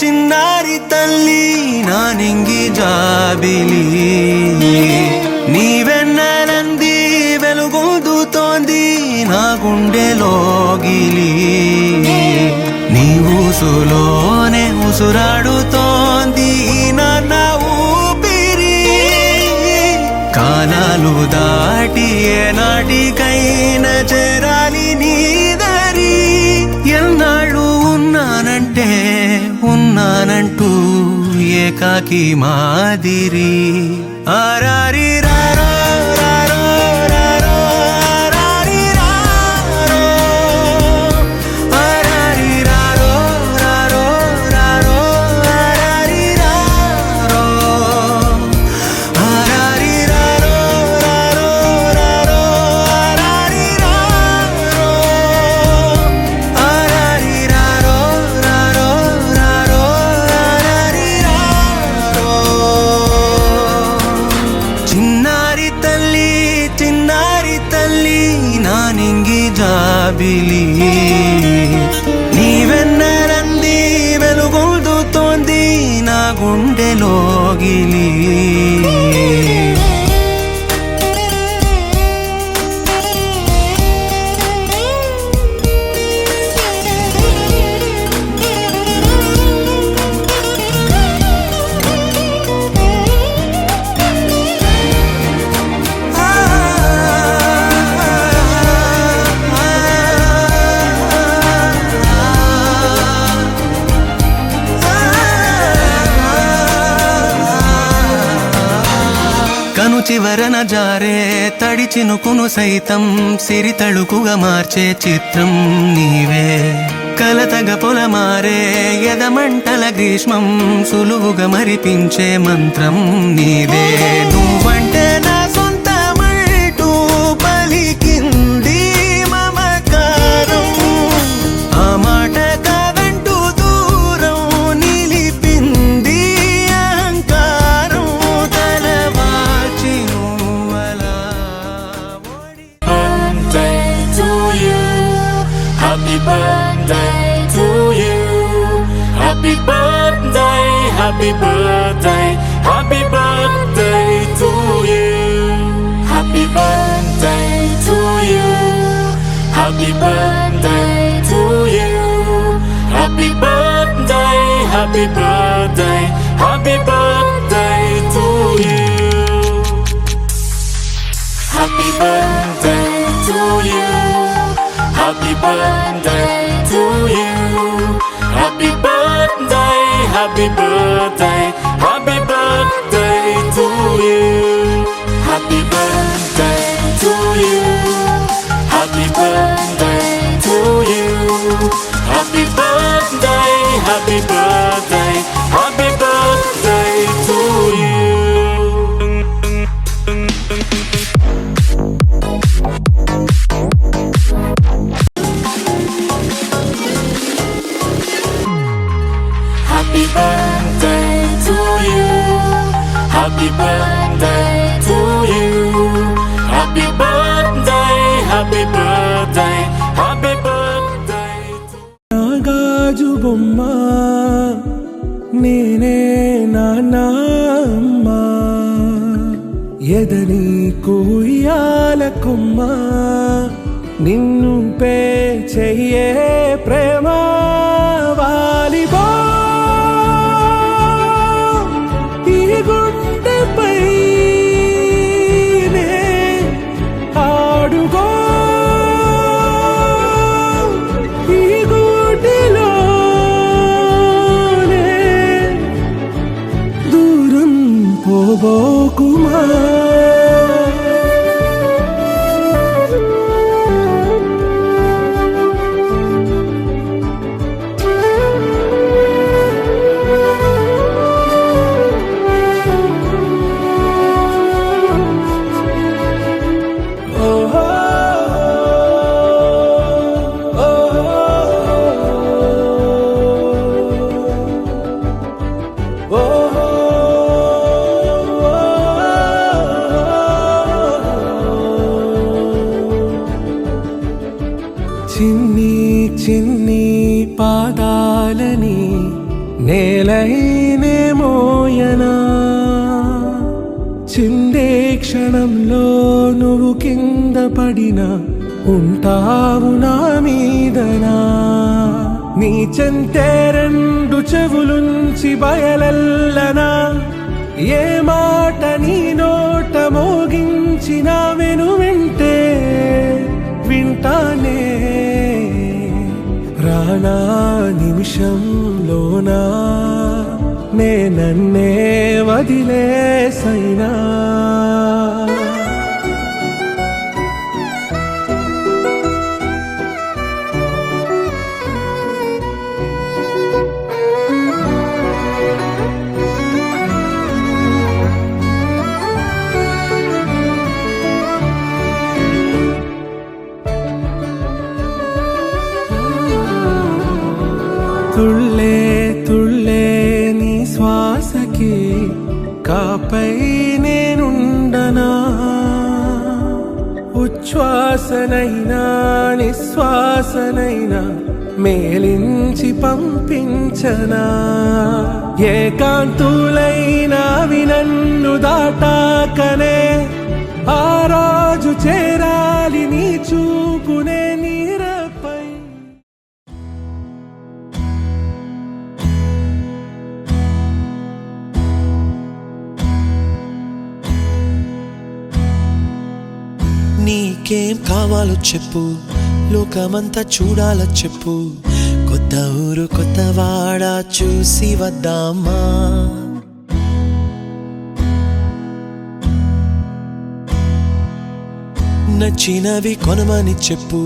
చిన్నారి తల్లి నా నింగి జాబిలి నీవెన్నెలంది వెలుగొందుతోంది నా గుండెలోగిలి నీ ఊసులోనే ఉసురాడుతోంది నా ఊపిరి కాలాలు దాటి ఏనాటికైనా చేరాలి నీ దరి ఎన్నాళ్ళు ఉన్నానంటూ ఏకాకి మాదిరి ఆరారి రారో రారో రారో ఆరారి రారో ఆరారి రారో రారో రారో ఆరారి రారో ఆరారి రారో రారో రారో ఆరారి రారో ఆరారి రారో రారో రారో ఆరారి రారో చిన్నారి తల్లి నా నింగి జాబిలి నీవెన్నెలంది వెలుగొందుతోంది నా గుండెలోగిలి కను చివరన జారే తడి చినుకును సైతం సిరి తళుకుగా మార్చే చిత్రం నీవే కలతగ పొలమారే ఎదమంటల గ్రీష్మం సులువుగా మరిపించే మంత్రం నీదే నువ్వంటే నా సొంతమంటూ పలికింది మమకారం ఆ మాట కాదంటూ దూరం నిలిపింది అహంకారం తలవాచి నువ్వలా Happy birthday to you. Happy birthday, happy birthday, happy birthday to you. Happy birthday to you. Happy birthday to you. Happy birthday, happy birthday, happy birthday to you. Happy birthday to you. Happy birthday to you. Happy birthday, happy birthday, happy birthday to you. Happy birthday to you. Happy birthday to you. Happy birthday, happy birthday, happy birthday to you. Happy birthday to you. Happy birthday to you. Happy birthday, happy birthday, happy birthday to గాజు బొమ్మ నేనే నాన్నమ్మ ఎదని కుయ్యాల కొమ్మ నిన్ను pay చెయ్యే ప్రేమ వాలిబా ఈ గుండెపై ఆడుగో ఈ గుడిలోనే దూరం పోబోకుమా నేలైనే మోయనా చిందే క్షణంలో నువ్వు కింద పడినా ఉంటావు నా మీదనా నీ చెంతే రెండు చెవులుంచి బయలెల్లనా ఏ మాట నీ నోట మోగించిన వెను వింటే వింటానే రానా నిమిషంలోనా నే నన్నే వదిలేసైనా తుళ్ళే తుళ్ళే నీ శ్వాసకి కాపై నేనుండనా ఉచ్ఛ్వాసనైనా నిశ్వాసనైనా మేలించి పంపించనా ఏకాంతులైనా నన్ను దాటాకనే ఆ రోజు చేరాలి నీ చూపునే నీరపై నీకేం కావాలో చెప్పు లోకమంతా చూడాల చెప్పు కొత్త ఊరు కొత్త వాడ చూసి వద్దామా నచ్చినవి కొనమని చెప్పు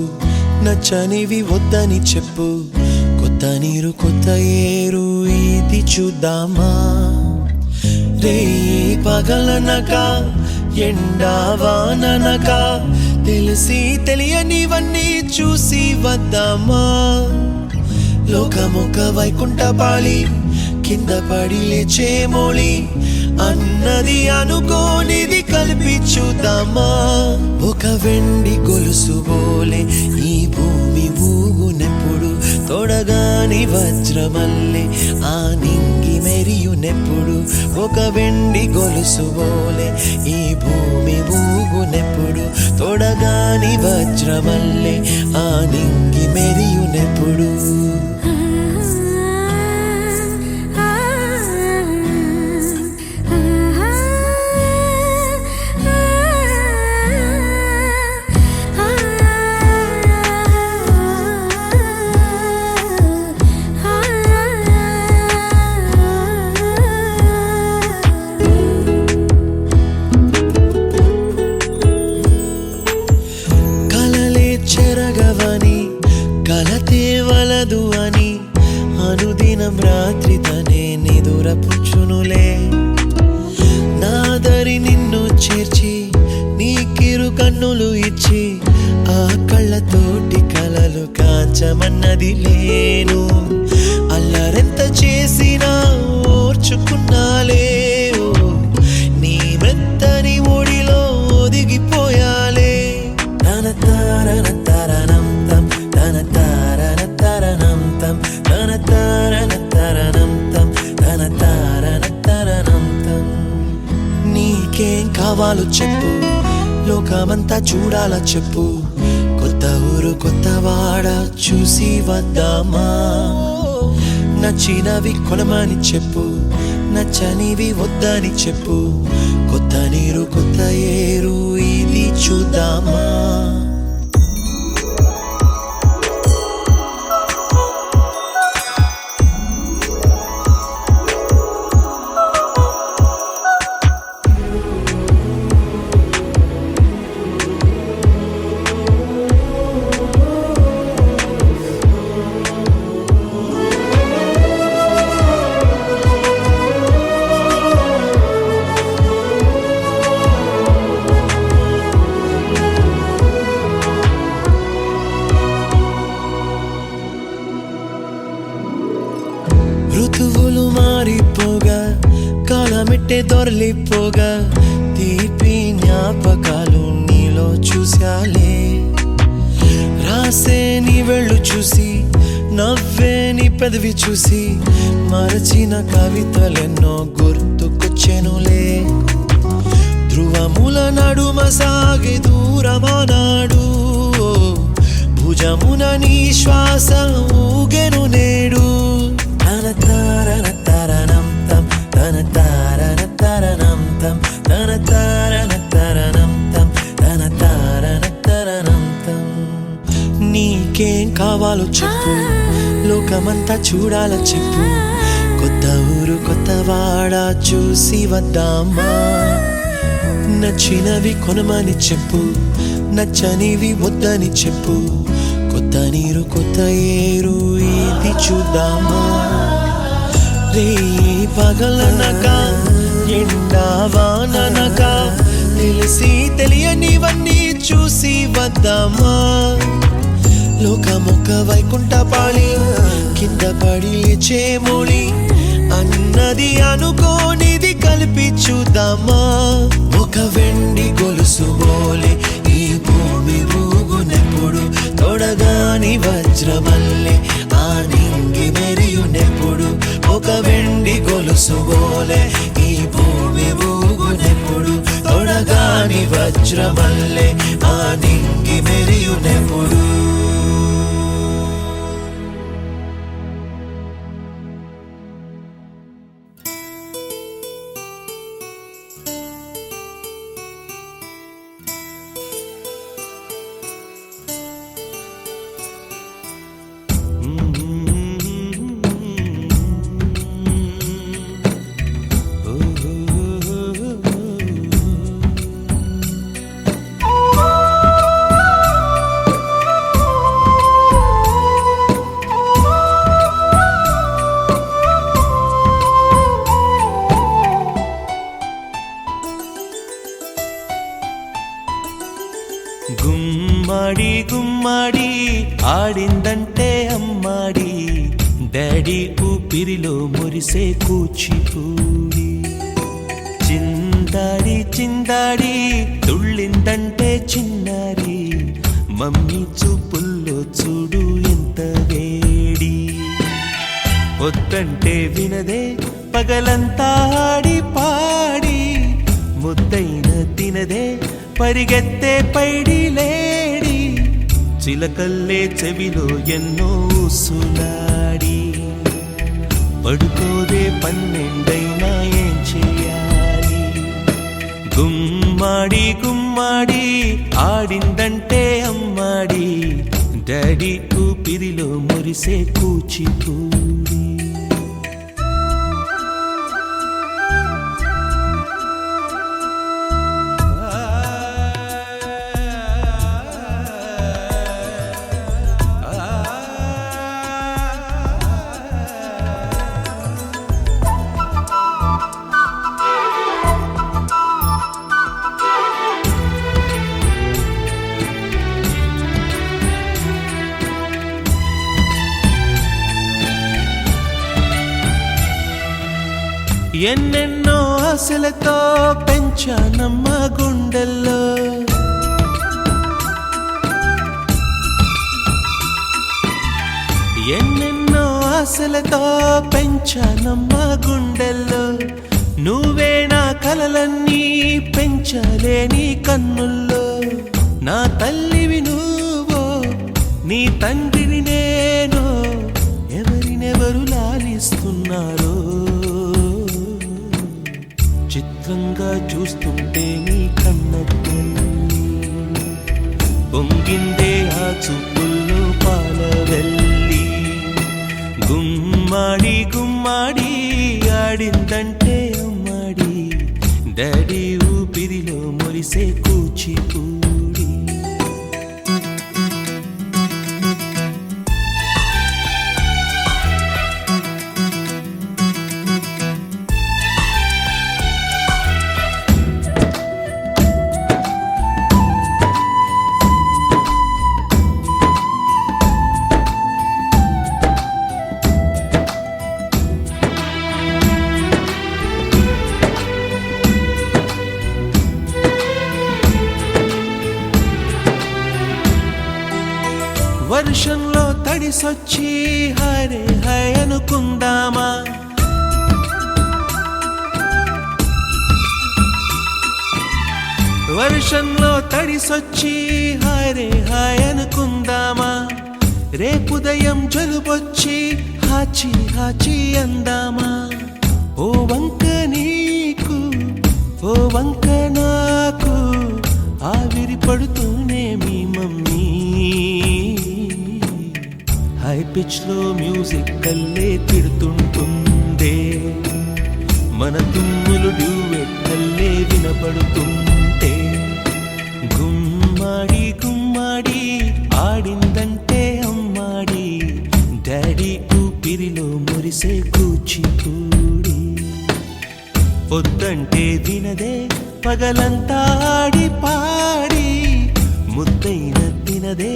నచ్చనివి వద్దని చెప్పు కొత్త నీరు కొత్త ఏరు ఇది చూద్దామా రే పగలనక ఎండావాననక తెలిసి తెలియనివన్నీ చూసి వద్దామా లోకమొక వైకుంఠపాళి కింద పడి లేచే మోళి అన్నది అనుకోనిది కలిపి చూద్దామా ఒక వెండి గొలుసు బోలే ఈ భూమి ఊగునెప్పుడు తొడగాని వజ్రమల్లె ఆ నింగి మెరియునెప్పుడు ఒక వెండి గొలుసు బోలే ఈ భూమి ఊగునెప్పుడు తొడగాని వజ్రమల్లె ఆ నింగి మెరియునెప్పుడు కలతేవలదు అని అనుదినం రాత్రి తనే నిదురపుచ్చునులే నాదరి నిన్ను చేర్చి నీకిరు కన్నులు ఇచ్చి ఆ కళ్ళతోటి కలలు కాంచమన్నది లేను అల్లరెంత చేసినా ఓర్చుకున్నాలే నీ మెత్తని ఒడిలో ఒదిగిపోయాలే తన తారన తరణం తం తన తారన తరణం తం తన తారన తరణం తం తన తారన తరణం తం నీకేం కావాలో చెప్పు లోకమంతా చూడాల చెప్పు కొత్త ఊరు కొత్త వాడ చూసి వద్దామా నచ్చినవి కొనమని చెప్పు నచ్చనివి వద్దని చెప్పు కొత్త నీరు కొత్త ఏరు ఇది చూద్దామా ఋతువులు మారిపోగా కాలమిట్టే దొరలిపోగా తీపి జ్ఞాపకాలు నీలో చూశాలే రాసే నీ వెళ్ళు చూసి నవ్వే నీ పెదవి చూసి మరచిన కవితలెన్నో గుర్తుకొచ్చెనులే. ధ్రువముల నడుమ సాగే దూరమనాడు, భుజమున నీ శ్వాస ఊగెను నేడు. తన తారన తరణం తం, తన తారన తరణం తం, తన తారన తరణం తం, తన తారన తరణం తం. నీకేం కావాలో చెప్పు, లోకమంతా చూడాల చెప్పు. కొత్త ఊరు కొత్త వాడ చూసి వద్దామా. నచ్చినవి కొనమని చెప్పు, నచ్చనివి వద్దని చెప్పు. కొత్త నీరు కొత్త ఏరు ఇది చూద్దామా. రే పగలనక ఎండా వాననక తెలిసి తెలియనివన్నీ చూసి వద్దామా. లోకమొక్క వైకుంఠపాళి, కింద పడి లేచే మోళి, అన్నది అనుకోనిది కలిపి చూద్దామా. ఒక వెండి గొలుసు బోలే ఈ భూమి ఊగునెప్పుడు, తొడగాని వజ్రమల్లె ఆ నింగి మెరియునెప్పుడు. ఒక వెండి గొలుసు బోలే ఈ భూమి ఊగునెప్పుడు, తొడగాని వజ్రమల్లె ఆ నింగి మెరియునెప్పుడు. గుమ్మడి గుమ్మడి ఆడిందంటే అమ్మాడి, డాడీ ఊపిరిలో మురిసే కూచిపూడి. చిందాడి చిందాడి తుళ్ళిందంటే చిన్నారి, మమ్మీ చూపుల్లో చూడు ఎంత వేడి. వద్దంటే వినదే పగలంతా ఆడి పాడి, ముద్దైన తినదే పరిగెత్తే పైడి లేడి. చిలకల్లే చెవిలో ఎన్నో సులాడి, పడుకోదే పన్నెండైనా ఏం చేయాలి. గుమ్మాడి గుమ్మాడి ఆడిందంటే అమ్మాడి, డాడీ ఊపిరిలో మురిసే కూచిపూడి. ఎన్నెన్నో ఆశలతో పెంచానమ్మ గుండెల్లో, ఎన్నెన్నో ఆశలతో పెంచానమ్మ గుండెల్లో. నువ్వే నా కలలన్నీ పెంచాలే నీ కన్నుల్లో. నా తల్లివి నువ్వో, నీ తండ్రిని నేను, ఎవరినెవరు లాలిస్తున్నారో. చిత్రంగా చూస్తుంటే నీ కన్నట్టు పొంగిందే ఆ చూపుల్లో పాలవెల్లి. గుమ్మాడి గుమ్మాడి ఆడిందంటే అమ్మాడి, డాడీ ఊపిరిలో మురిసే కూచిపూడి. వర్షంలో తడి తడిసొచ్చి హరే హై అనుకుందామా వర్షంలో తడిసొచ్చి హరే హాయ్ అనుకుందామా రేపుదయం జలుబొచ్చి హాచి హాచి అందామా ఓ వంక నీకు ఓ వంక నాకు ఆవిరి పడుతూనే మీ మమ్మీ హై పిచ్ లో మ్యూజిక్ కల్లే తిడుతుంటుందే మన తుమ్ములు డ్యూయెట్ కల్లే వినపడుతుంటే గుమ్మాడి గుమ్మాడి ఆడిందంటే అమ్మాడి డాడీ ఊపిరిలో మురిసే కూచిపూడి పొద్దంటే వినదే పగలంతా ఆడి పాడి ముద్దైన తినదే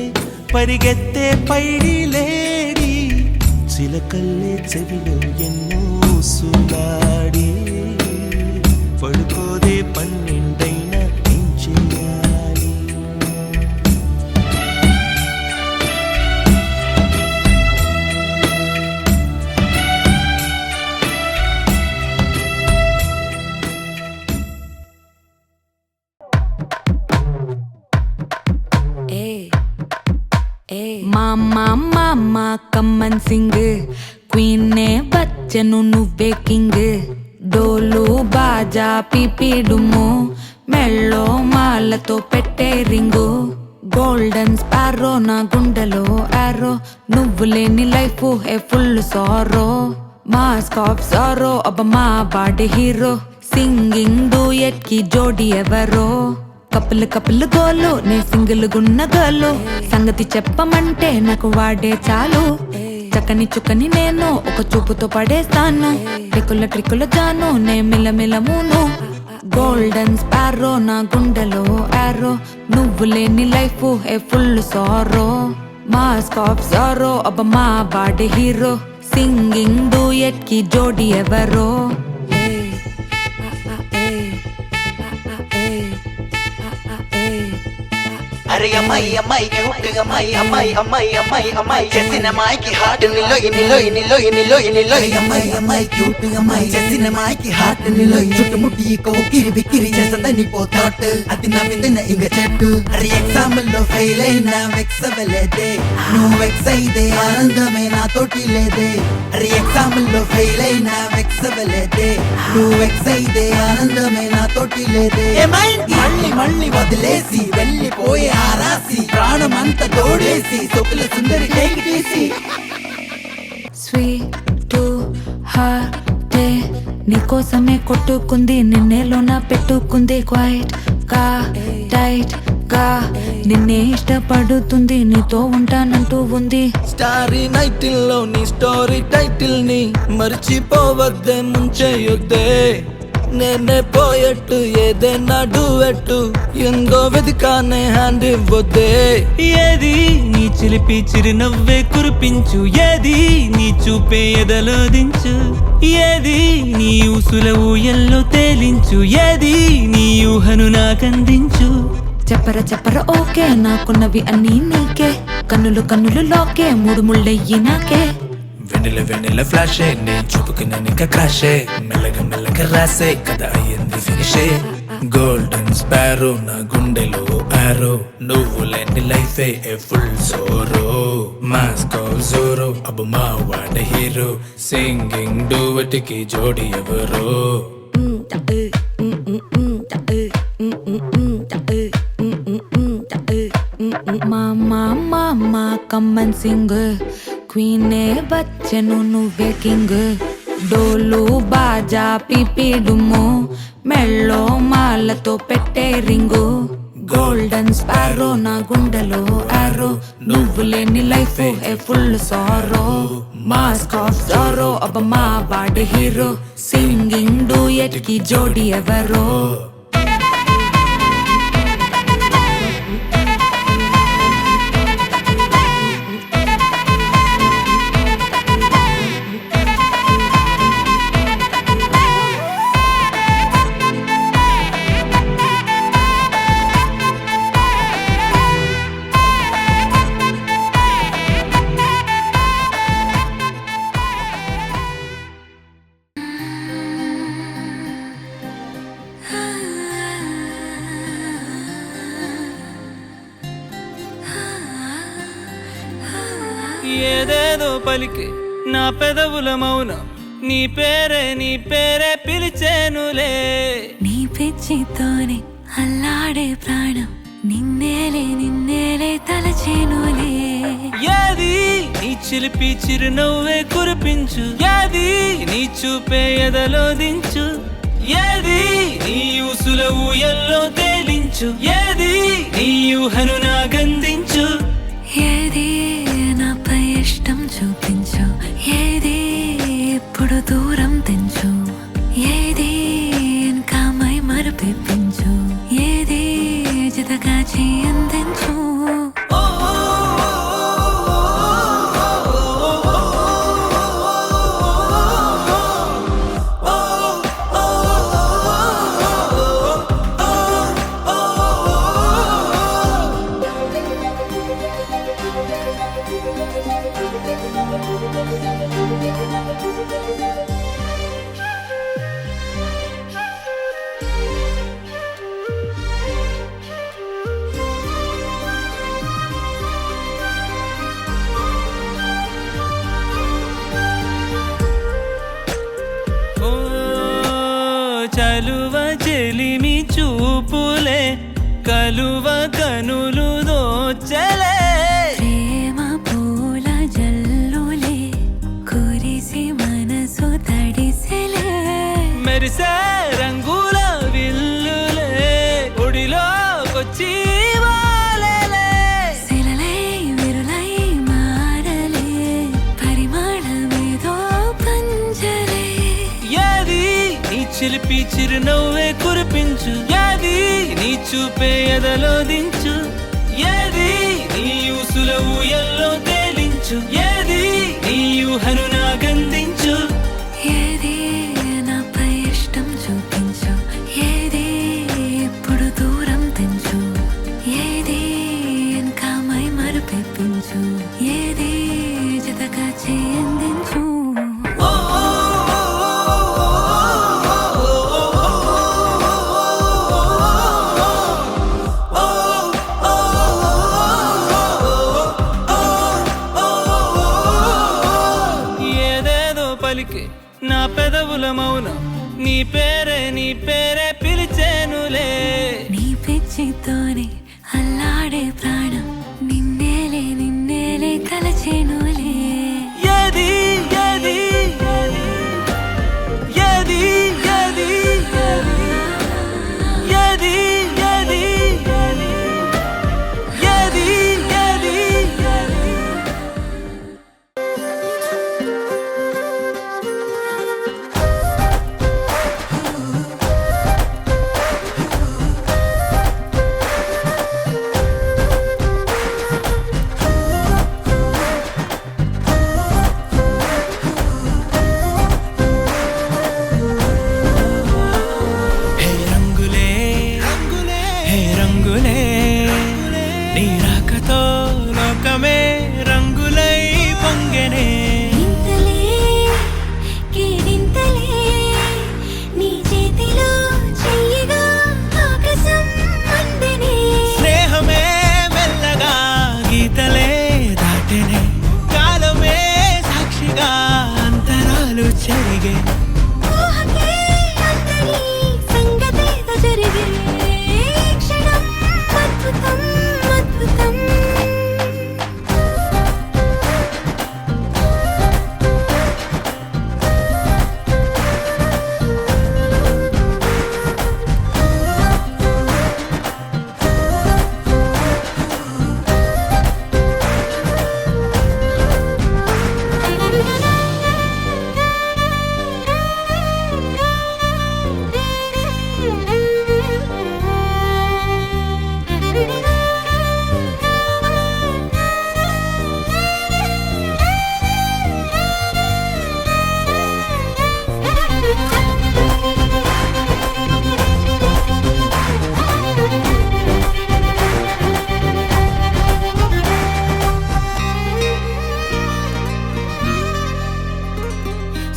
పరిగెత్తే పైడి లేడి చిలకల్లే చెవిలో ఎన్నో సులాడి పడుకోదే పన్నెండైనా ఏం చేయాలి మామా మామా కమ్మన్ సింగ్ క్వీన్నే వచ్చెను నువ్వే కింగ్ డోలు బాజా పిపిడుము మెళ్ళో మాలతో పెట్టే రింగు గోల్డెన్ స్పారో నా గుండెలో ఆరో నువ్వు లేని life A full sorrow mask of sorrow అబ్బ మా బాడీ హీరో సింగింగ్ డూయట్ కి జోడి ఎవరో కపుల్ కపుల్ గోలు నే సింగిల్ గున్న గోలు సంగతి చెప్పమంటే నాకు వాడే చాలు చక్కని చుక్కని నేను ఒక చూపుతో పడేస్తాను ట్రికుల ట్రికుల జాను నే మిలమిలమును గోల్డెన్ స్పారో నా గుండెలో ఆరో నువ్వు లేని life A full sorrow mask of sorrow అబ్బ మా బాడీ హీరో సింగింగ్ డూయట్ కి జోడి ఎవరో అరే అమ్మాయి అమ్మాయికి హుక్ అమ్మాయి అమ్మాయి అమ్మాయి అమ్మాయి అమ్మాయి చేసిన అమ్మాయికి హార్ట్ నిలో ఇనిలో ఇనిలో ఇనిలో ఇనిలో అమ్మాయి అమ్మాయికి హుక్ అమ్మాయి చేసిన అమ్మాయికి హార్ట్ నిలో చుట్టుముట్టి కోకిరి బిక్కిరి చేసదని పోతాట్ అది నా మీద ఇంక చెట్టు అరే ఎగ్జామ్ లో ఫెయిల్ అయినా వెక్స్ అవ్వలేదే నువ్వు వెక్స్ అయితే ఆనందమే నాతోటి లేదే అరే ఎగ్జామ్ లో ఫెయిల్ అయినా వెక్స్ అవ్వలేదే నువ్వు వెక్స్ అయితే ఆనందమే నాతోటి లేదే మళ్ళీ మళ్ళీ వదిలేసి వెళ్ళిపోయే ఆరాసి ప్రాణమంతా తోడేసి సొక్కుల సుందరి కేక్ తీసి స్వీట్ టు హార్ట్ నీకోసమే కొట్టుకుంది నిన్నేలోన పెట్టుకుంది క్వైట్ గా టైట్ గా నిన్నే ఇష్టపడుతుంది నీతో ఉంటానంటూ ఉంది స్టారీ నైటిల్ లో నీ స్టోరీ టైటిల్ ని మర్చిపోవద్దే ముంచేయొద్దే నేనే పోయట్టు ఏదైనా డూయట్టు ఎందో వెదికానే హ్యాండ్ ఇవ్వద్దే ఏది నీ చిలిపి చిరునవ్వే కురిపించు ఏది నీ చూపే ఎదలో దించు ఏది నీ ఊసుల ఊయల్లో తేలించు ఏది నీ ఊహను నాకందించు చెప్పర ఓకే నాకున్నవి అన్నీ నీకే కన్నులు కన్నులు లోకే మూడు ముళ్ళయ్యి నాకే వెన్నెల ఫ్లాషే నేను చూపుకున్నానిక క్రాషే మెల్లగా రాసే కథ అయ్యింది ఫినిషే గోల్డెన్ స్పారో నా గుండెలో ఆరో నువ్వు లేని లైఫే a full sorrow mask off జోరో అబ్బ మా వాడ హీరో సింగింగ్ డూవట్ కి జోడి ఎవరో మామా మామా కమ్మన్ సింగ్ క్వీనే వచ్చెను నువ్వే కింగ్ డోలు బాజా పిపిడుము మెళ్ళో మాలతో పెట్టే రింగు గోల్డెన్ స్పారో నా గుండెలో ఆరో నువ్వు లేని life A full sorrow mask of sorrow అబ్బ మా బాడీ హీరో సింగింగ్ డూయట్ కి జోడి ఎవరో పలికే నా పెదవుల మౌనం నీ పేరే పిలిచేనులే. నీ పిచ్చితోనే అల్లాడే ప్రాణం నిన్నేలే తలచేనులే. ఏది నీ చిలిపి చిరునవ్వే కురిపించు, ఏది నీ చూపే ఎదలో దించు, ఏది నీ ఊసుల ఊయల్లో తేలించు, ఏది నీ ఊహను నాగందించు. ఏది నాపై ఇష్టం చూపించు, ఏది ఎప్పుడు దూరం తెంచు, ఏది ఇంకా మై మరపిపించు, ఏది జతగా అందించు. చలువ చెలిమి చూపులే కలువ కనులు దోచలే. ప్రేమ పూల జల్లులే కురిసి మనసు తడిసెలే. మెరిసే రంగుల విల్లులే ఒడిలోకొచ్చి వాలెలే. శిలలై విరులై మారలే పరిమళమేదో పంజలే. ఏది నీ చిలిపి చిరునవ్వే కురిపించు, ఏది నీ చూపే ఎదలో దించు, ఏది నీ ఊసుల ఊయల్లో తేలించు, ఏది నీ ఊహను నాగందించు. ఏది నాపై ఇష్టం చూపించు, ఏది ఎప్పుడు దూరం తెంచు, ఏది ఇంకా మై మరపిపించు, ఏది జతగా అందించు. ఏదేదో పలికే నా పెదవుల మౌనం నీ పేరే పిలిచేనులే. నీ పిచ్చితోనే అల్లాడే ప్రాణం నిన్నేలే తలచేనులే. ఏది ఏది ఏది ఏది ఏది ఏది ఏది ఏది హే రంగులే హే రంగులే నీ రాకతో లోకమే రంగులై పొంగెనే. ఇంతలే కేరింతలే నీ చేతిలో చెయ్యగా ఆకాశం అందెనే. స్నేహమే మెల్లగా గీతలే దాటెనే, కాలమే సాక్షిగా అంతరాలు చెరిగే. ఊహకే అంతని సంగతేదో జరిగే. ఈ క్షణం అద్భుతం అద్భుతం.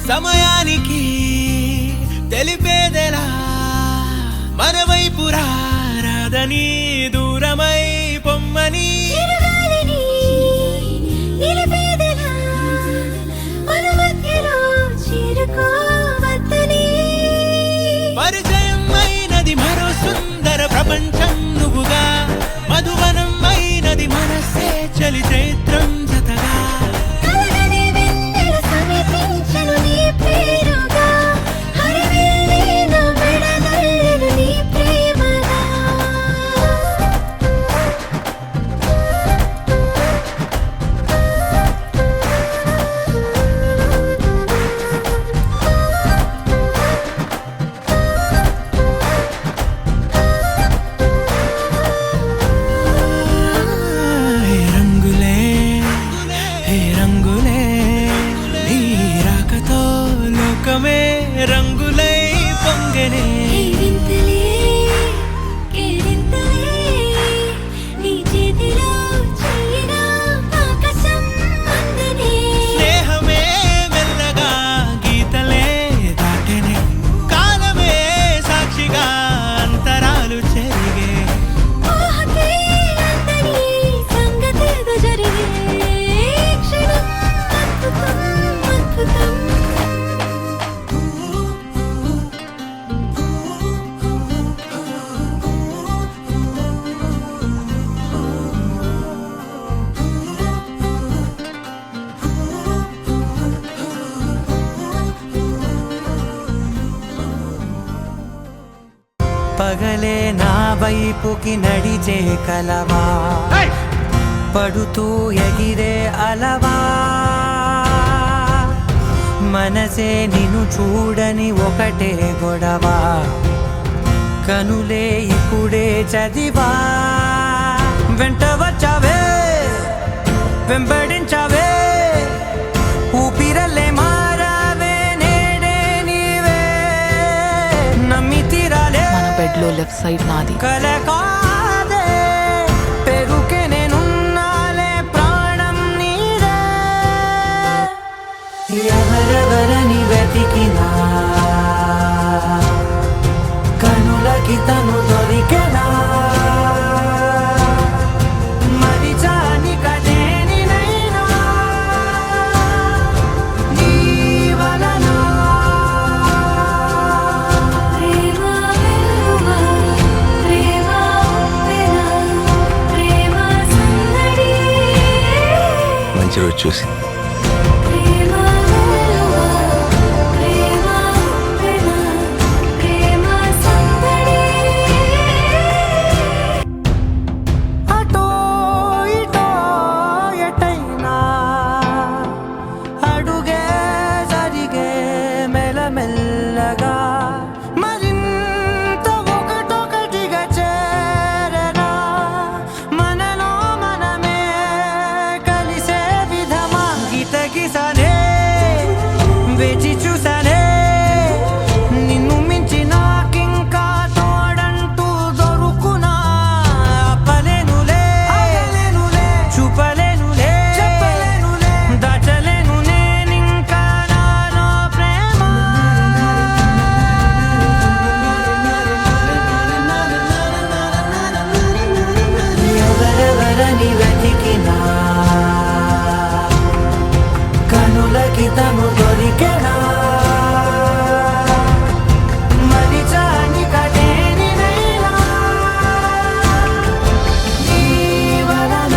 సమయానికి తెలిపేదెలా మన వైపు రాదని దూరమై పొమ్మని. చిరుగాలిని నిలిపేదెలా పగలే నా వైపుకి నడిచే కలవా పడుతూ ఎగిరే అలవా మనసే నిన్ను చూడని ఒకటే గొడవ కనులే ఇప్పుడే చదివా వెంట వచ్చావే వెంబడించావే ఊపిరలే మారావే నేడే నీవే నమ్మి తీరాలే మన బెడ్ లో లెఫ్ట్ సైడ్ నాది కల కాదే పెరుకే నేనున్నాలే ప్రాణం నీదే ఎవరెవరని వెతికినా కనులకి తను దొరికెనా మరిచాని కదేనినైనా నీ వలన ప్రేమ వెలువా ప్రేమ ఉప్పెన ప్రేమ సందడి మంచి రోజు చూసి ప్రేమ వెలువా ప్రేమ ఉప్పెన ప్రేమ సందడి అటో ఇటో ఎటైనా అడుగే జరిగే మెల్లమెల్లగా మరింత ఒకటొకటిగా చేరనా మనలో మనమే కలిసే విధమా గీతగిసనే వేచి చూసానే నిన్ను మించి నాకింకా తోడంటూ దొరుకునా ఆపలేనులే చూపలేనులే దాచలేను నేనింకా నాలో ప్రేమ ఎవరెవరని వెతికినా కనులకి తను దొరికెనా మరిచాని కదేనినైనా నీ వలన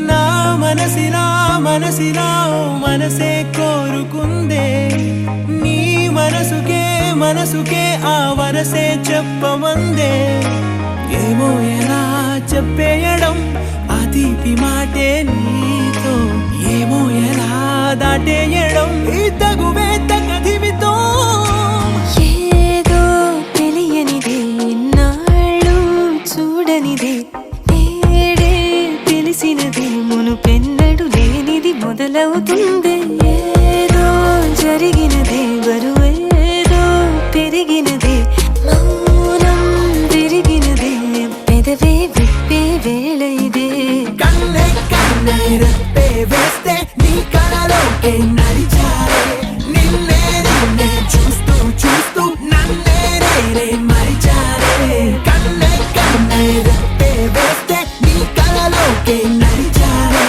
నా మనసిలా ఓ మనసే కోరుకుందే నీ మనసుకే ఆ వరసే చెప్పమందే ఏమో ఎలా చెప్పేయడం ఆ తీపి మాటే నీతో ఏమో ఎలా దాటేయడం ఈ తగువే తగదిమితో ఏదో తెలియనిదే నాళ్ళు చూడనిదే నేడే తెలిసినదే మునుపెన్నడు లేనిది మొదలవుతుంది ఏదో జరిగినదే బరువేదో పెరిగినదే మౌనం విరిగినదే పెదవే విప్పే వేళ ఇదే కన్నే రెప్పే వేస్తే నీ కలలోకే నడిచారే నిన్నే చూస్తూ నన్నే నేనే మరిచారే కన్నే రెప్పే వేస్తే నీ కలలోకే నడిచారే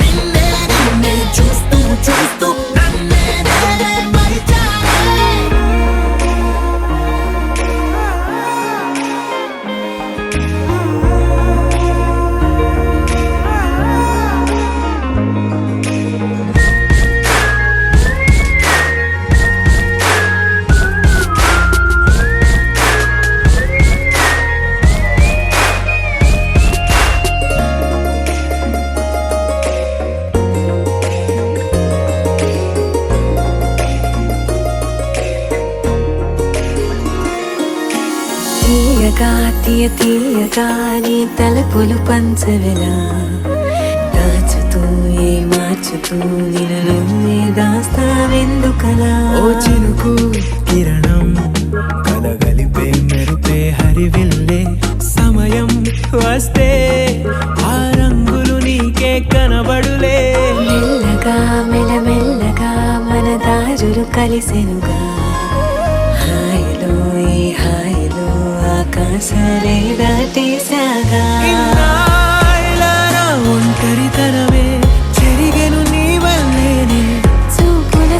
నిన్నే చూస్తూ నన్నే నేనే మరిచారే తీయగా నీ తలపులు పంచవెలా దాచుతూ మార్చుతూ నిన్ను దాస్తావెందుకలా ఓ చినుకు కిరణం కలగలిపే మెరుపే హరివిల్లే సమయం వస్తే ఆ రంగులు నీకే కనబడులే మెల్లగా మెల్లమెల్లగా మన దారులు కలిసెనుగా హాయిలో ఈ హాయిలో ఆకాశాలే దాటేశాగా ఇన్నాళ్ళ నా ఒంటరితనమే చెరిగెను నీ వల్లేనే చూపుల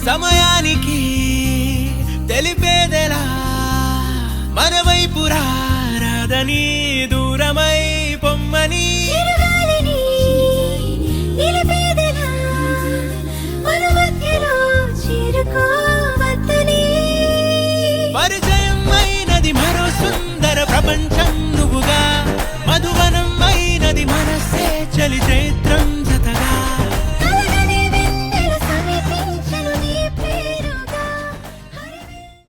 సమయానికి తెలిపేదెలా మన వైపు రాదని